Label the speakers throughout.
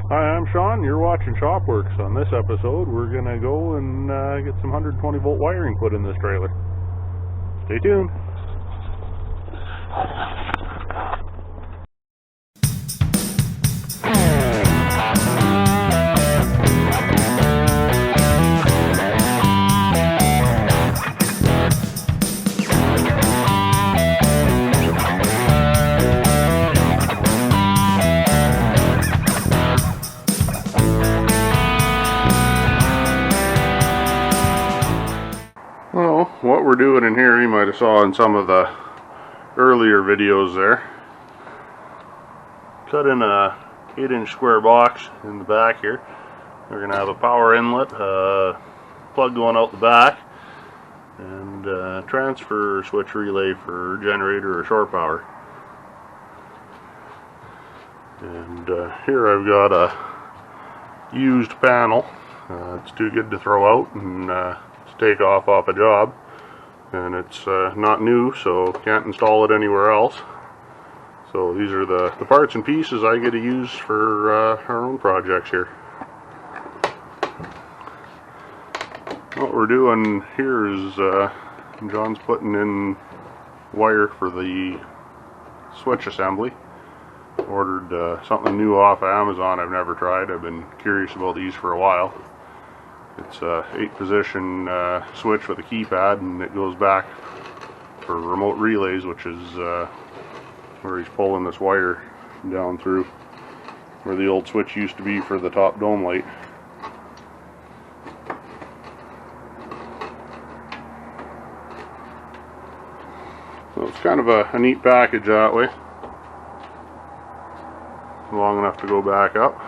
Speaker 1: Hi, I'm Sean. You're watching Shopworx. On this episode, we're going to go and get some 120 volt wiring put in this trailer. Stay tuned. Well, what we're doing in here, you might have saw in some of the earlier videos there. Cut in a 8-inch square box in the back here. We're going to have a power inlet, plug going out the back, and transfer switch relay for generator or shore power. And here I've got a used panel. It's too good to throw out and take off a job, and it's not new, so can't install it anywhere else. So these are the parts and pieces I get to use for our own projects here. What we're doing here is John's putting in wire for the switch assembly. Ordered something new off of Amazon I've never tried. I've been curious about these for a while. It's a 8-position switch with a keypad, and it goes back for remote relays, which is where he's pulling this wire down through where the old switch used to be for the top dome light. So it's kind of a neat package that way. Long enough to go back up.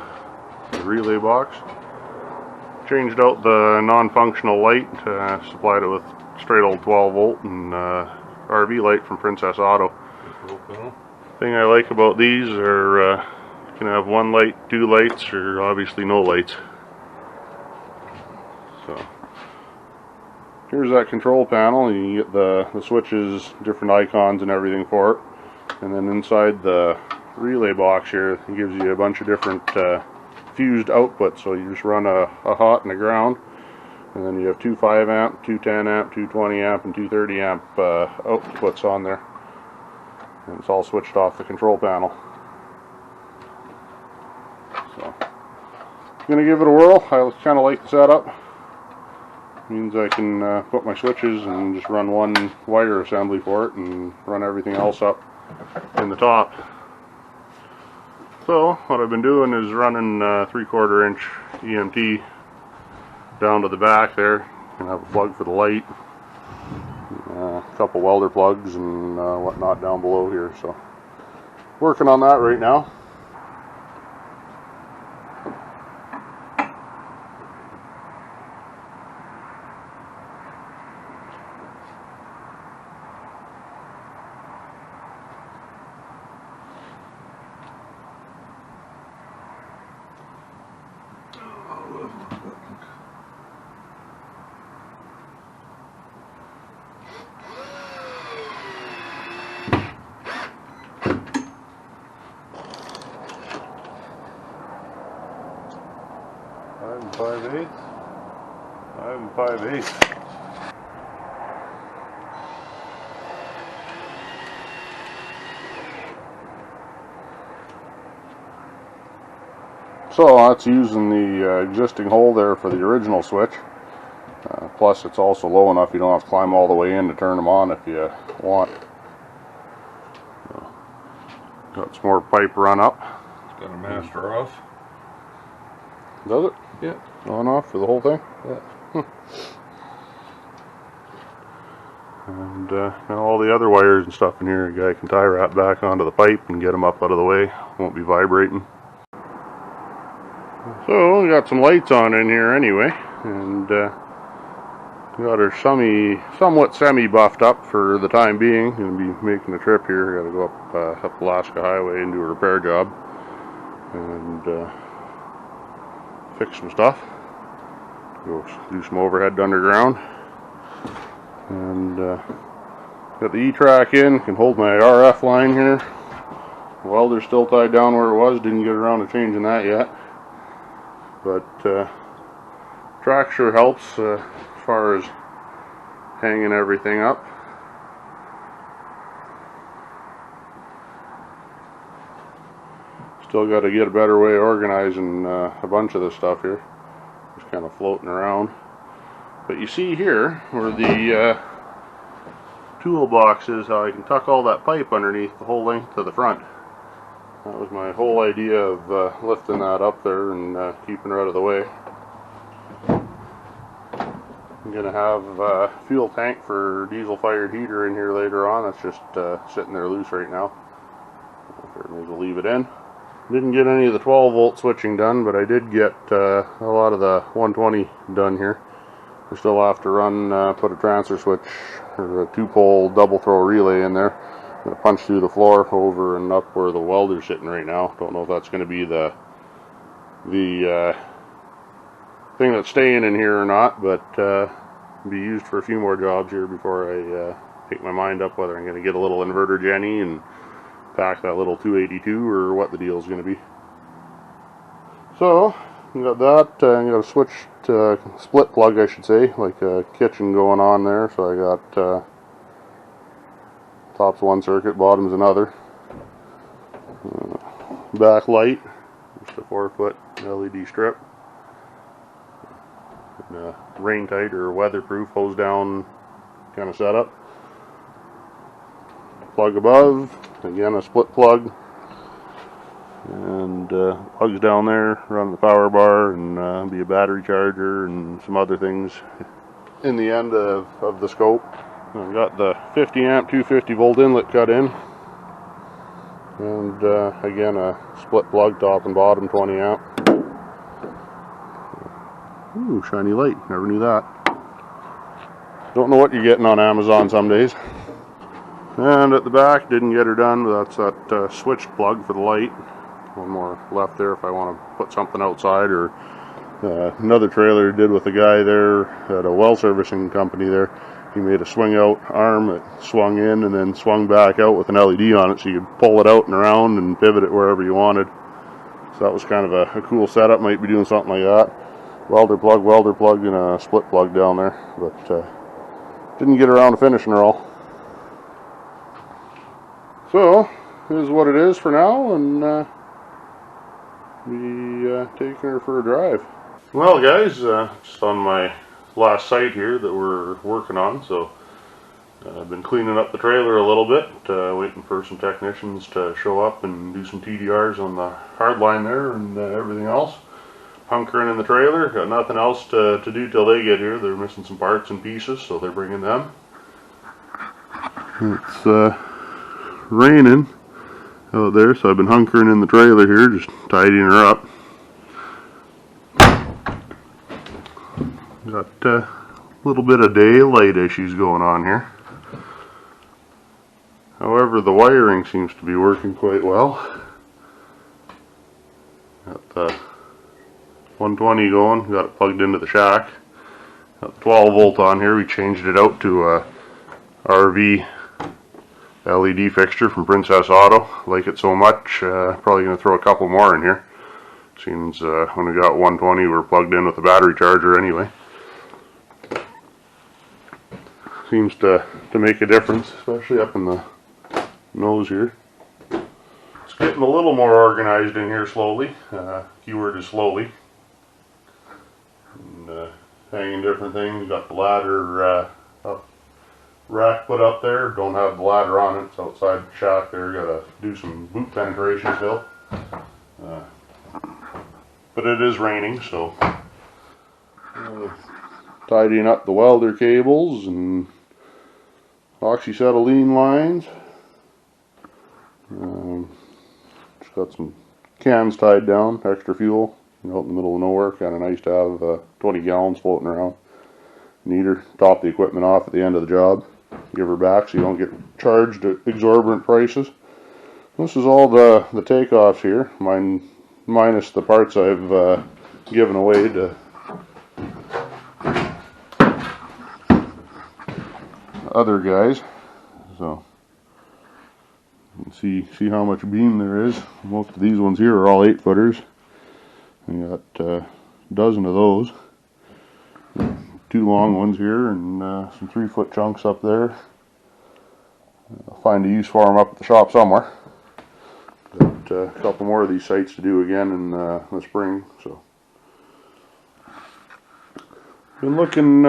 Speaker 1: The relay box. Changed out the non-functional light, supplied it with straight old 12 volt and RV light from Princess Auto. Thing I like about these are you can have one light, two lights, or obviously no lights. So here's that control panel. You get the switches, different icons and everything for it. And then inside the relay box here, it gives you a bunch of different fused outputs. So you just run a hot and a ground, and then you have two 5 amp, two 10 amp, two 20 amp, and two 30 amp outputs on there, and it's all switched off the control panel. So I'm gonna give it a whirl. I kind of like the setup. Means I can put my switches and just run one wire assembly for it and run everything else up in the top. So what I've been doing is running 3/4 inch EMT down to the back there, and have a plug for the light, a couple welder plugs and whatnot down below here. So working on that right now. Five and 5/8. So that's using the existing hole there for the original switch. Plus it's also low enough you don't have to climb all the way in to turn them on if you want. So, got some more pipe run up.
Speaker 2: It's got a master off.
Speaker 1: Does it?
Speaker 2: Yeah.
Speaker 1: On off for the whole thing?
Speaker 2: Yeah.
Speaker 1: And now all the other wires and stuff in here, a guy can tie wrap back onto the pipe and get them up out of the way. Won't be vibrating. So we got some lights on in here anyway, and got her somewhat semi-buffed up for the time being. Gonna be making a trip here. Got to go up Alaska Highway and do a repair job and fix some stuff. Go do some overhead underground, and got the E-track in. Can hold my RF line here. Welder's still tied down where it was. Didn't get around to changing that yet. but track sure helps as far as hanging everything up. Still got to get a better way of organizing a bunch of this stuff here. Just kind of floating around. But you see here where the toolbox is, how I can tuck all that pipe underneath the whole length to the front. That was my whole idea of lifting that up there and keeping it out of the way. I'm going to have a fuel tank for diesel fired heater in here later on. That's just sitting there loose right now. I may as well leave it in. Didn't get any of the 12 volt switching done, but I did get a lot of the 120 done here. I still have to run, put a transfer switch or a 2-pole double throw relay in there. I'm going to punch through the floor over and up where the welder's sitting right now. Don't know if that's going to be the thing that's staying in here or not, but be used for a few more jobs here before I make my mind up whether I'm going to get a little inverter Jenny and pack that little 282 or what the deal is going to be. So we got that. I got a switch to split plug, I should say, like a kitchen going on there. So I got top's one circuit, bottom's another. Back light, just a 4-foot LED strip. And rain tight or weatherproof hose down kind of setup. Plug above, again a split plug, and plugs down there, run the power bar, and be a battery charger and some other things in the end of the scope. I've got the 50 amp 250 volt inlet cut in, and again a split plug, top and bottom, 20 amp. Ooh, shiny light, never knew that. Don't know what you're getting on Amazon some days. And at the back, didn't get her done, but that's that switch plug for the light. One more left there if I want to put something outside, or another trailer did with a guy there at a well servicing company there. He made a swing out arm that swung in and then swung back out with an LED on it, so you could pull it out and around and pivot it wherever you wanted. So that was kind of a cool setup. Might be doing something like that. Welder plug, and a split plug down there, but didn't get around to finishing her all. So, this is what it is for now, and be taking her for a drive. Well guys, just on my last site here that we're working on, so I've been cleaning up the trailer a little bit, waiting for some technicians to show up and do some TDRs on the hard line there and everything else. Hunkering in the trailer, got nothing else to do till they get here. They're missing some parts and pieces, so they're bringing them. It's raining out there, so I've been hunkering in the trailer here, just tidying her up. Got a little bit of daylight issues going on here. However, the wiring seems to be working quite well. Got the 120 going, got it plugged into the shack. Got the 12 volt on here. We changed it out to a RV LED fixture from Princess Auto. Like it so much, probably going to throw a couple more in here. Seems when we got 120 we're plugged in with a battery charger anyway. Seems to make a difference, especially up in the nose here. It's getting a little more organized in here slowly. Keyword is slowly. And, hanging different things. Got the ladder up, rack put up there. Don't have the ladder on it. It's outside the shack there. Got to do some boot penetration still. But it is raining, so tidying up the welder cables and oxyacetylene lines. Just got some cans tied down, extra fuel. Out in the middle of nowhere, kind of nice to have 20 gallons floating around. Need her, top the equipment off at the end of the job, give her back so you don't get charged at exorbitant prices. This is all the takeoffs here, minus the parts I've given away to other guys. So you can see how much beam there is. Most of these ones here are all 8-footers. We got dozen of those. 2 long ones here and some 3-foot chunks up there. I'll find a use for them up at the shop somewhere. Got a couple more of these sites to do again in the spring, so been looking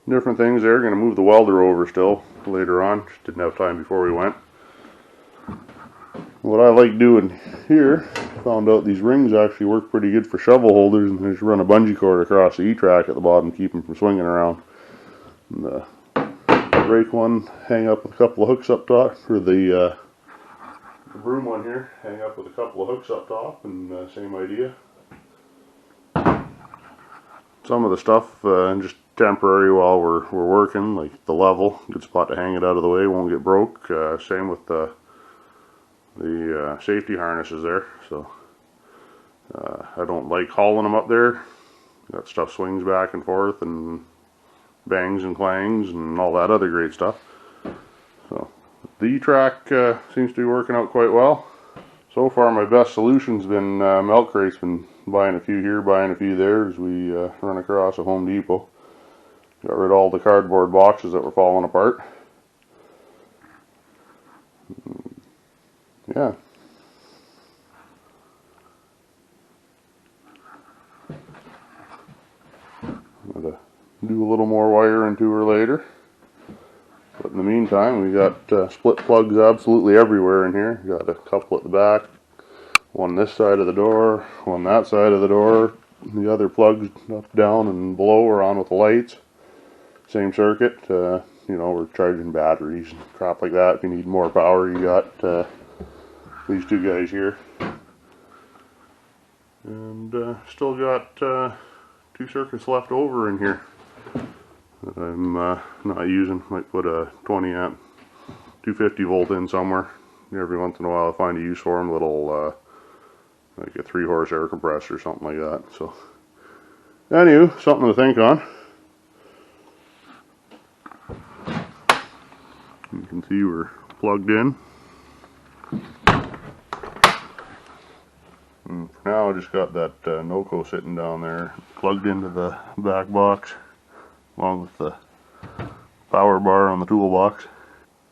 Speaker 1: different things there. Going to move the welder over still later on. Just didn't have time before we went. What I like doing here, found out these rings actually work pretty good for shovel holders, and just run a bungee cord across the E-track at the bottom, keep them from swinging around. And the rake one, hang up with a couple of hooks up top, or the broom one here, hang up with a couple of hooks up top, and same idea. Some of the stuff just temporary while we're working, like the level, good spot to hang it out of the way, won't get broke. Same with the safety harnesses there. So I don't like hauling them up there. That stuff swings back and forth and bangs and clangs and all that other great stuff. So the E-track seems to be working out quite well. So far my best solution's been milk crates. Been buying a few here, buying a few there as we run across a Home Depot. Got rid of all the cardboard boxes that were falling apart. Yeah. I'm gonna do a little more wiring to her later. But in the meantime, we got split plugs absolutely everywhere in here. Got a couple at the back, one this side of the door, one that side of the door. The other plugs up, down, and below are on with the lights. Same circuit. You know, we're charging batteries and crap like that. If you need more power, you got these two guys here. And still got 2 circuits left over in here that I'm not using. Might put a 20 amp 250 volt in somewhere. Every once in a while I find a use for them, little like a 3-horse air compressor or something like that. So anywho, something to think on. You can see we're plugged in. And for now I just got that NOCO sitting down there plugged into the back box along with the power bar on the toolbox.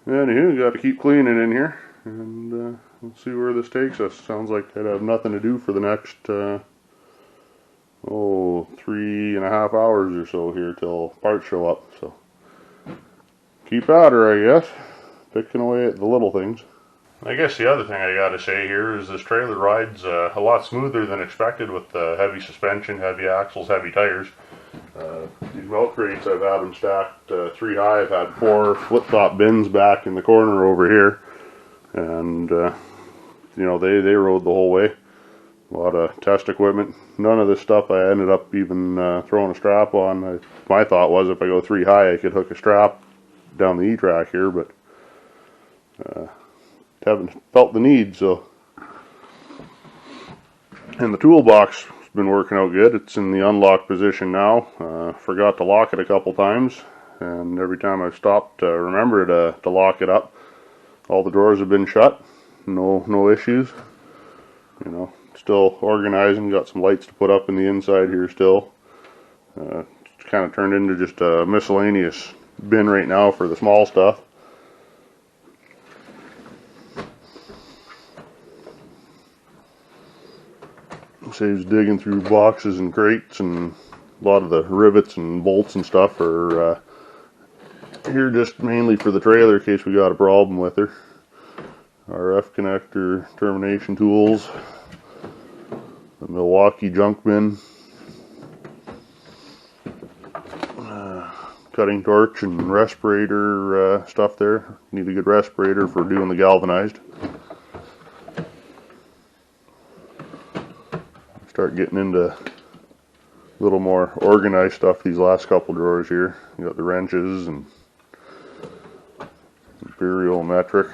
Speaker 1: Anywho, got to keep cleaning in here, and we'll see where this takes us. Sounds like I'd have nothing to do for the next 3.5 hours or so here till parts show up. So keep at her, I guess, picking away at the little things. I guess the other thing I gotta say here is this trailer rides a lot smoother than expected with the heavy suspension, heavy axles, heavy tires. These milk crates, I've had them stacked 3 high. I've had 4 flip-top bins back in the corner over here, and you know, they rode the whole way. A lot of test equipment. None of this stuff I ended up even throwing a strap on. My thought was if I go 3 high I could hook a strap down the E-track here, but haven't felt the need. So, and the toolbox has been working out good. It's in the unlocked position now. Forgot to lock it a couple times, and every time I've stopped to remember to lock it up, all the drawers have been shut. No issues. You know, still organizing. Got some lights to put up in the inside here still. It's kind of turned into just a miscellaneous bin right now for the small stuff. Saves digging through boxes and crates, and a lot of the rivets and bolts and stuff are here just mainly for the trailer in case we got a problem with her. RF connector termination tools, the Milwaukee junk bin, cutting torch and respirator stuff there. Need a good respirator for doing the galvanized. Start getting into a little more organized stuff these last couple drawers here. You got the wrenches and imperial metric.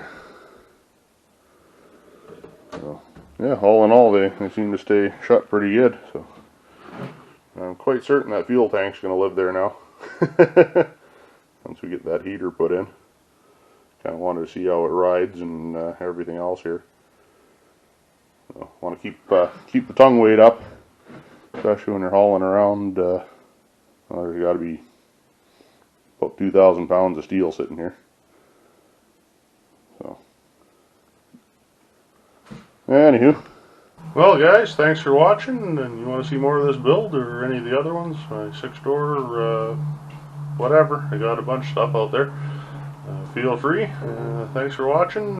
Speaker 1: So yeah, all in all they seem to stay shut pretty good. So I'm quite certain that fuel tank's going to live there now. Once we get that heater put in. Kind of wanted to see how it rides and everything else here. So, want to keep the tongue weight up. especially when you're hauling around. Well, there's got to be about 2,000 pounds of steel sitting here. So, anywho, well guys, thanks for watching. And you want to see more of this build or any of the other ones, my 6-door, whatever, I got a bunch of stuff out there. Feel free. Thanks for watching.